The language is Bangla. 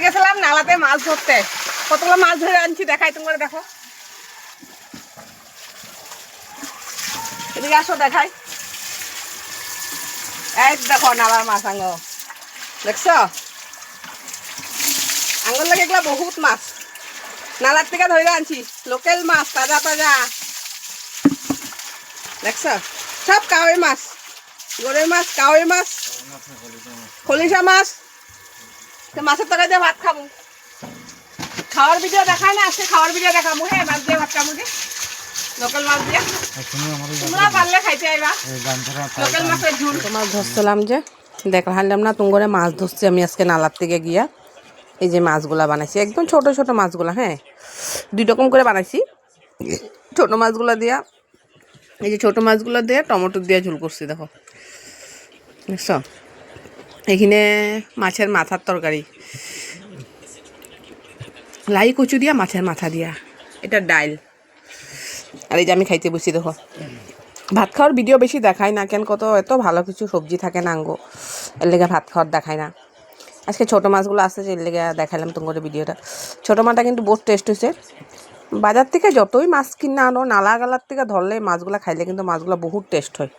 গেছিলাম নালাতে মাছ ধরতে, কতগুলো মাছ ধরে আনছি দেখাই তোমার, দেখো এদিকে আসো দেখাই। এই দেখো নালার মাছ আঙ্গ, দেখছো আঙ্গুর লাগে এগুলা বহুত মাছ নালার থেকে ধরে আনছি, লোকাল মাছ তাজা তাজা, দেখছো সব কাউই মাছ, গরৈ মাছ, কাউই মাছ, খলিশা মাছ। মাছের তরকারি দিয়ে ভাত খাবো, খাওয়ার ভিডিও দেখায় না, আজকে খাওয়ার ভিডিও দেখাবো। হ্যাঁ মাছ দিয়ে ভাত খাবো, লোকাল মাছ দিয়ে, তোমরা পারলে খাইতে আইবা লোকাল মাছের ঝোল। মাছ ধরছিলাম যে দেখালাম না তুঙ্গরে মাছ ধরছি আমি আজকে নালার থেকে গিয়া। এই যে মাছগুলা বানাইছি একদম ছোট ছোট মাছগুলা, হ্যাঁ 2 রকম করে বানাইছি। ছোট মাছগুলা দিয়া, এই যে ছোট মাছগুলো দিয়ে টমেটো দিয়ে ঝোল করছি, দেখো বুঝছো। এখানে মাছের মাথার তরকারি, লাই কচু দিয়া মাছের মাথা দিয়া, এটা ডাইল। আর এই যে আমি খাইতে বসি, দেখো ভাত খাওয়ার ভিডিও বেশি দেখাই না কেন, কত এত ভালো কিছু সবজি থাকে না আঙ্গো, এর লেগে ভাত খাওয়ার দেখায় না। আজকে ছোটো মাছগুলো আসছে যে এর লেগে দেখালাম তোমার ভিডিওটা। ছোটো মাছটা কিন্তু বহুত টেস্ট হয়েছে। বাজার থেকে যতই মাছ কিনে আনো, নালা গালার থেকে ধরলে মাছগুলো খাইলে কিন্তু মাছগুলো বহুত টেস্ট হয়।